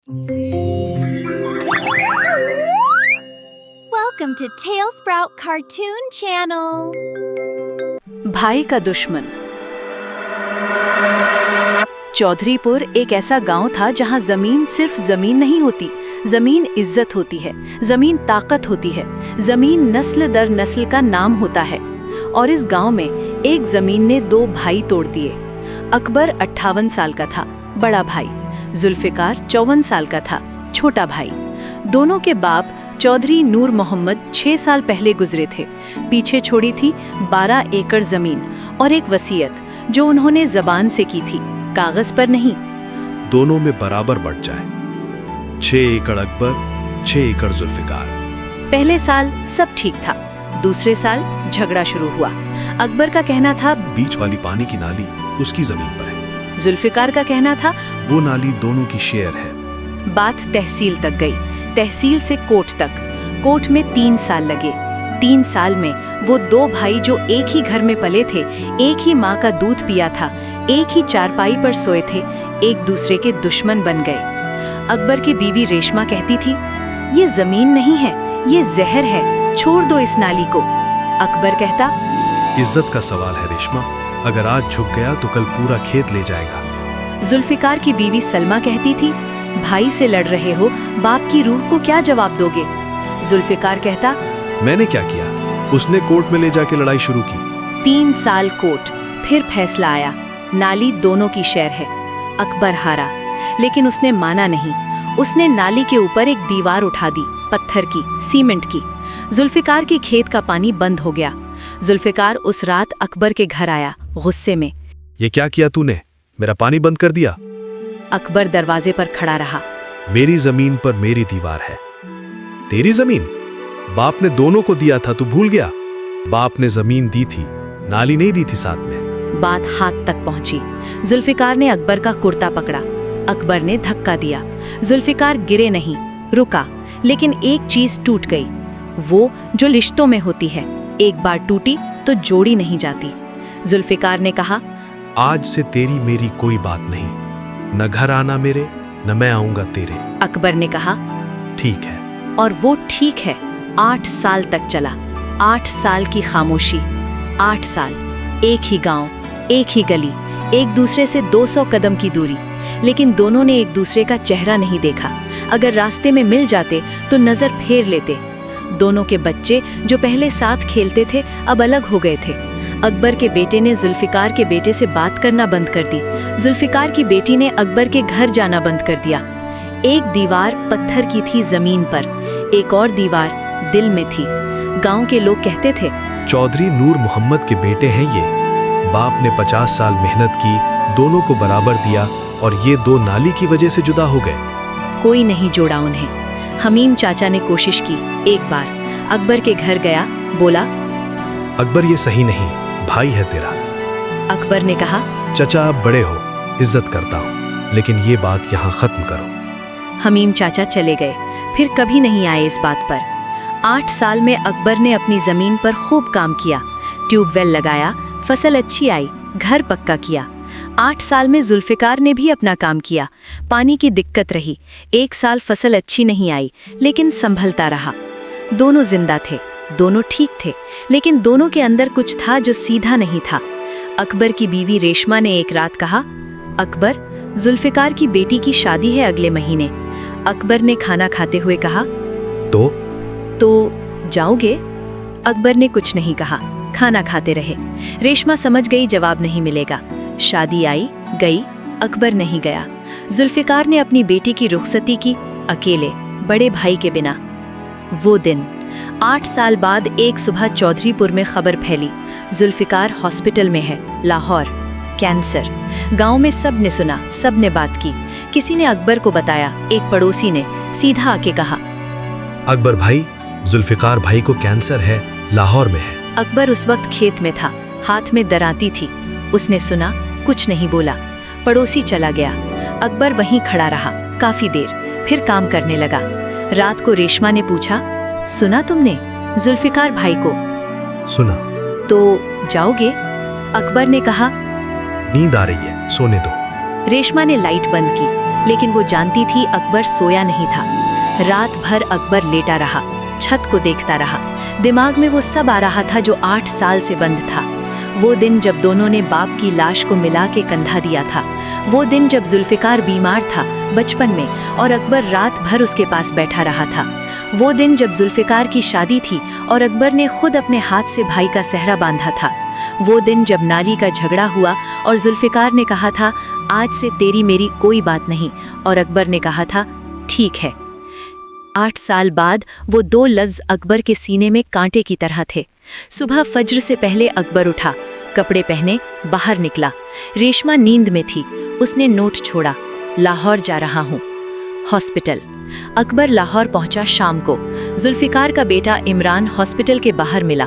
Welcome to Tailsprout Cartoon Channel. भाई का दुश्मन। चौधरीपुर एक ऐसा गांव था जहां जमीन सिर्फ जमीन नहीं होती, जमीन इज्जत होती है, जमीन ताकत होती है, जमीन नस्ल दर नस्ल का नाम होता है। और इस गांव में एक जमीन ने दो भाई तोड़ दिए। अकबर 58 साल का था, बड़ा भाई। जुल्फिकार 54 साल का था, छोटा भाई। दोनों के बाप चौधरी नूर मोहम्मद 6 साल पहले गुजरे थे। पीछे छोड़ी थी 12 एकड़ जमीन और एक वसीयत जो उन्होंने जबान से की थी, कागज पर नहीं। दोनों में बराबर बढ़ जाए। 6 एकड़ अकबर, 6 एकड़ जुल्फिकार। पहले साल सब ठीक था, दूसरे साल झगड़ा शुरू हुआ। अकबर का कहना था बीच वाली पानी की नाली उसकी जमीन पर है। जुल्फिकार का कहना था वो नाली दोनों की शेयर है। बात तहसील तक गई, तहसील से कोर्ट तक। कोर्ट में 3 साल लगे। 3 साल में वो दो भाई जो एक ही घर में पले थे, एक ही माँ का दूध पिया था, एक ही चारपाई पर सोए थे, एक दूसरे के दुश्मन बन गए। अकबर की बीवी रेशमा कहती थी, ये जमीन नहीं है, ये जहर है, छोड़ दो इस नाली को। अकबर कहता, इज्जत का सवाल है रेशमा, अगर आज झुक गया तो कल पूरा खेत ले जाएगा। जुल्फिकार की बीवी सलमा कहती थी, भाई से लड़ रहे हो, बाप की रूह को क्या जवाब दोगे? जुल्फिकार कहता, मैंने क्या किया? उसने कोर्ट में ले जाके लड़ाई शुरू की। 3 साल कोर्ट, फिर फैसला आया, नाली दोनों की शेयर है। अकबर हारा, लेकिन उसने माना नहीं। उसने नाली के ऊपर एक दीवार उठा दी, पत्थर की, सीमेंट की। जुल्फिकार की खेत का पानी बंद हो गया। जुल्फिकार उस रात अकबर के घर आया, गुस्से में। ये क्या किया तूने? मेरा पानी बंद कर दिया। अकबर दरवाजे पर खड़ा रहा। मेरी जमीन पर मेरी दीवार है। तेरी जमीन? बाप ने दोनों को दिया था, तू भूल गया? बाप ने जमीन दी थी, नाली नहीं दी थी साथ में। बात हाथ तक पहुंची। जुल्फिकार ने अकबर का कुर्ता पकड़ा। अकबर ने धक्का दिया। जुल्फिकार गिरे नहीं, रुका। लेकिन एक चीज टूट गई, वो जो रिश्तों में होती है, एक बार टूटी तो जोड़ी नहीं जाती। जुल्फिकार ने कहा, आज से तेरी मेरी कोई बात नहीं, न घर आना मेरे, न मैं आऊंगा तेरे। अकबर ने कहा, ठीक है। और वो ठीक है 8 साल तक चला। 8 साल की खामोशी, 8 साल, एक ही गांव, एक ही गली, एक दूसरे से 200 कदम की दूरी, लेकिन दोनों ने एक दूसरे का चेहरा नहीं देखा। अगर रास्ते में मिल जाते तो नजर फेर लेते। दोनों के बच्चे जो पहले साथ खेलते थे अब अलग हो गए थे। अकबर के बेटे ने जुल्फिकार के बेटे से बात करना बंद कर दी। जुल्फिकार की बेटी ने अकबर के घर जाना बंद कर दिया। एक दीवार पत्थर की थी जमीन पर, एक और दीवार दिल में थी। गांव के लोग कहते थे, चौधरी नूर मोहम्मद के बेटे हैं ये। बाप ने 50 साल मेहनत की, दोनों को बराबर दिया, और ये दो नाली की वजह से जुदा हो गए। कोई नहीं जोड़ा उन्हें। हमीम चाचा ने कोशिश की। एक बार अकबर के घर गया, बोला, अकबर ये सही नहीं, भाई है तेरा। अकबर ने कहा, चचा आप बड़े हो, इज्जत करता हूँ, लेकिन ये बात यहाँ खत्म करो। हमीम चाचा चले गए, फिर कभी नहीं आए इस बात पर। 8 साल में अकबर ने अपनी जमीन पर खूब काम किया, ट्यूबवेल लगाया, फसल अच्छी आई, घर पक्का किया। 8 साल में जुल्फिकार ने भी अपना काम किया। पानी की दिक्कत रही, 1 साल फसल अच्छी नहीं आई, लेकिन संभलता रहा। दोनों जिंदा थे, दोनों ठीक थे, लेकिन दोनों के अंदर कुछ था जो सीधा नहीं था। अकबर की बीवी रेशमा ने एक रात कहा, अकबर, जुल्फिकार की बेटी की शादी है अगले महीने। अकबर ने खाना खाते हुए कहा, तो जाओगे? अकबर ने कुछ नहीं कहा, खाना खाते रहे। रेशमा समझ गई जवाब नहीं मिलेगा। शादी आई, गई, अकबर नहीं गया। जुल्फिकार ने अपनी बेटी की रुखसती की, अकेले, बड़े भाई के बिना। वो दिन 8 साल बाद एक सुबह चौधरीपुर में खबर फैली, जुल्फिकार हॉस्पिटल में है, लाहौर, कैंसर। गांव में सब ने सुना, सब ने बात की। किसी ने अकबर को बताया, एक पड़ोसी ने सीधा आके कहा, अकबर भाई, जुल्फिकार भाई को कैंसर है, लाहौर में है। अकबर उस वक्त खेत में था, हाथ में दराती थी। उसने सुना, कुछ नहीं बोला। पड़ोसी चला गया। अकबर वहीं खड़ा रहा काफी देर, फिर काम करने लगा। रात को रेशमा ने पूछा, सुना तुमने जुल्फिकार भाई को? सुना। तो जाओगे? अकबर ने कहा, नींद आ रही है, सोने दो। रेशमा ने लाइट बंद की। लेकिन वो जानती थी अकबर सोया नहीं था। रात भर अकबर लेटा रहा, छत को देखता रहा। दिमाग में वो सब आ रहा था जो 8 साल से बंद था। वो दिन जब दोनों ने बाप की लाश को मिला के कंधा दिया था। वो दिन जब जुल्फिकार बीमार था बचपन में और अकबर रात भर उसके पास बैठा रहा था। वो दिन जब जुल्फिकार की शादी थी और अकबर ने खुद अपने हाथ से भाई का सेहरा बांधा था। वो दिन जब नाली का झगड़ा हुआ और जुल्फिकार ने कहा था आज से तेरी मेरी कोई बात नहीं, और अकबर ने कहा था ठीक है। 8 साल बाद वो 2 लफ्ज अकबर के सीने में कांटे की तरह थे। सुबह फज्र से पहले अकबर उठा, कपड़े पहने, बाहर निकला। रेशमा नींद में थी। उसने नोट छोड़ा, लाहौर जा रहा हूँ। हॉस्पिटल। अकबर लाहौर पहुंचा शाम को। जुल्फिकार का बेटा इमरान हॉस्पिटल के बाहर मिला।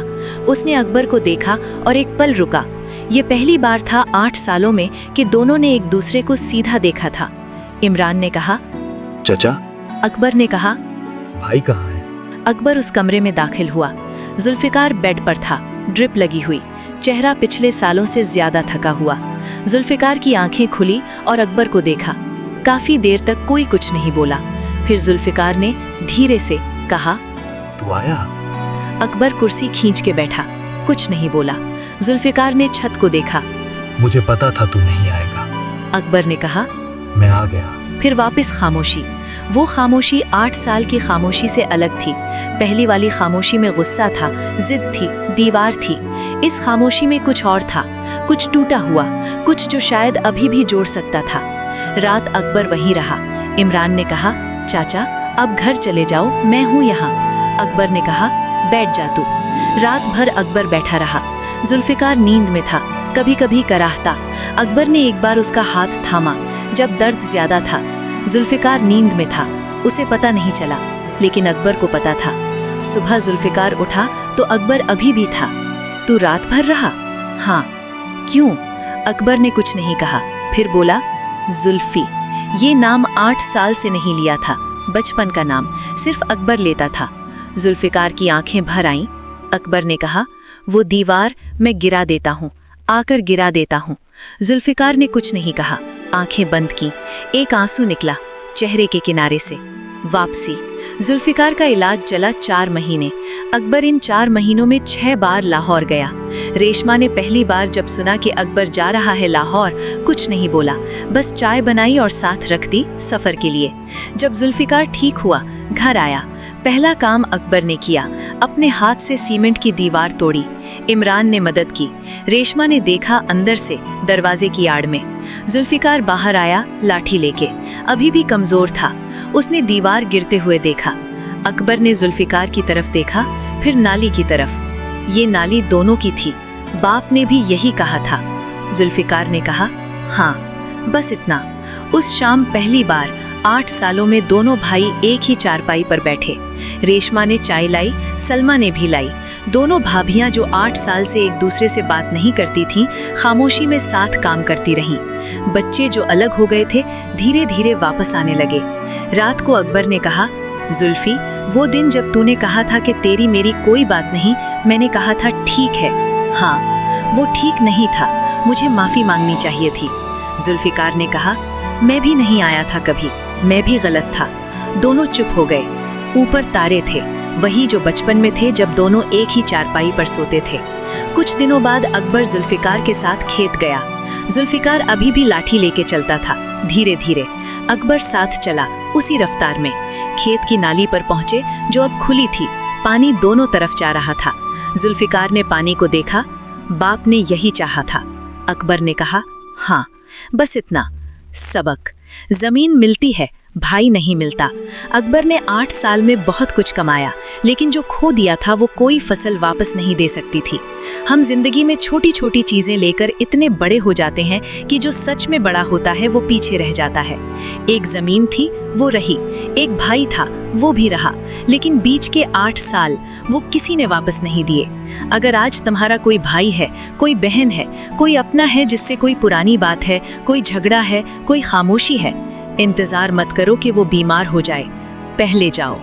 उसने अकबर को देखा और एक पल रुका। ये पहली बार था 8 सालों में कि दोनों ने एक दूसरे को सीधा देखा था। इमरान ने कहा चचा। अकबर ने कहा भाई कहाँ है? अकबर उस कमरे में दाखिल हुआ। जुल्फिकार बेड पर था, ड्रिप लगी हुई, चेहरा पिछले सालों से ज्यादा थका हुआ। जुल्फिकार की आंखें खुली और अकबर को देखा। काफी देर तक कोई कुछ नहीं बोला। फिर जुल्फिकार ने धीरे से कहा तू आया? अकबर कुर्सी खींच के बैठा, कुछ नहीं बोला। जुल्फिकार ने छत को देखा। मुझे पता था तू नहीं आएगा। अकबर ने कहा मैं आ गया। फिर वापस खामोशी। वो खामोशी 8 साल की खामोशी से अलग थी। पहली वाली खामोशी में गुस्सा था, जिद थी, दीवार थी। इस खामोशी में कुछ और था, कुछ टूटा हुआ, कुछ जो शायद अभी भी जोड़ सकता था। रात अकबर वहीं रहा। इमरान ने कहा चाचा अब घर चले जाओ, मैं हूँ यहाँ। अकबर ने कहा बैठ जा तू। रात भर अकबर बैठा रहा। जुल्फिकार नींद में था, कभी कभी कराहता। अकबर ने एक बार उसका हाथ थामा जब दर्द ज्यादा था। जुल्फिकार नींद में था, उसे पता नहीं चला, लेकिन अकबर को पता था। सुबह जुल्फिकार उठा तो अकबर अभी भी था। तू रात भर रहा? हाँ। क्यों? अकबर ने कुछ नहीं कहा। फिर बोला जुल्फी। ये नाम 8 साल से नहीं लिया था, बचपन का नाम सिर्फ अकबर लेता था। जुल्फिकार की आंखें भर आईं। अकबर ने कहा वो दीवार मैं गिरा देता हूँ, आकर गिरा देता हूँ। जुल्फिकार ने कुछ नहीं कहा, आंखें बंद की। एक आंसू निकला चेहरे के किनारे से। वापसी। जुल्फिकार का इलाज चला 4 महीने। अकबर इन 4 महीनों में 6 बार लाहौर गया। रेशमा ने पहली बार जब सुना कि अकबर जा रहा है लाहौर, कुछ नहीं बोला, बस चाय बनाई और साथ रख दी सफर के लिए। जब जुल्फिकार ठीक हुआ, घर आया, पहला काम अकबर ने किया, अपने हाथ से सीमेंट की दीवार तोड़ी। इमरान ने मदद की। रेशमा ने देखा अंदर से, दरवाजे की आड़ में। जुल्फिकार बाहर आया लाठी लेके, अभी भी कमजोर था। उसने दीवार गिरते हुए देखा। अकबर ने जुल्फिकार की तरफ देखा, फिर नाली की तरफ। ये नाली दोनों की थी, बाप ने भी यही कहा था। जुल्फिकार ने कहा हाँ, बस इतना। उस शाम पहली बार 8 सालों में दोनों भाई एक ही चारपाई पर बैठे। रेशमा ने चाय लाई, सलमा ने भी लाई। दोनों भाभियां जो 8 साल से एक दूसरे से बात नहीं करती थीं, खामोशी में साथ काम करती रहीं। बच्चे जो अलग हो गए थे, धीरे धीरे वापस आने लगे। रात को अकबर ने कहा जुल्फी, वो दिन जब तूने कहा था कि तेरी मेरी कोई बात नहीं, मैंने कहा था ठीक है। हाँ, वो ठीक नहीं था, मुझे माफी मांगनी चाहिए थी। जुल्फिकार ने कहा मैं भी नहीं आया था कभी, मैं भी गलत था। दोनों चुप हो गए। ऊपर तारे थे, वही जो बचपन में थे जब दोनों एक ही चारपाई पर सोते थे। कुछ दिनों बाद अकबर जुल्फिकार के साथ खेत गया। जुल्फिकार अभी भी लाठी लेके चलता था, धीरे धीरे। अकबर साथ चला, उसी रफ्तार में। खेत की नाली पर पहुंचे जो अब खुली थी, पानी दोनों तरफ जा रहा था। जुल्फिकार ने पानी को देखा, बाप ने यही चाहा था। अकबर ने कहा हाँ, बस इतना। सबक। जमीन मिलती है, भाई नहीं मिलता। अकबर ने 8 साल में बहुत कुछ कमाया, लेकिन जो खो दिया था वो कोई फसल वापस नहीं दे सकती थी। हम जिंदगी में छोटी छोटी चीजें लेकर इतने बड़े हो जाते हैं कि जो सच में बड़ा होता है वो पीछे रह जाता है। एक जमीन थी, वो रही। एक भाई था, वो भी रहा, लेकिन बीच के 8 साल वो किसी ने वापस नहीं दिए। अगर आज तुम्हारा कोई भाई है, कोई बहन है, कोई अपना है जिससे कोई पुरानी बात है, कोई झगड़ा है, कोई खामोशी है, इंतजार मत करो कि वो बीमार हो जाए, पहले जाओ।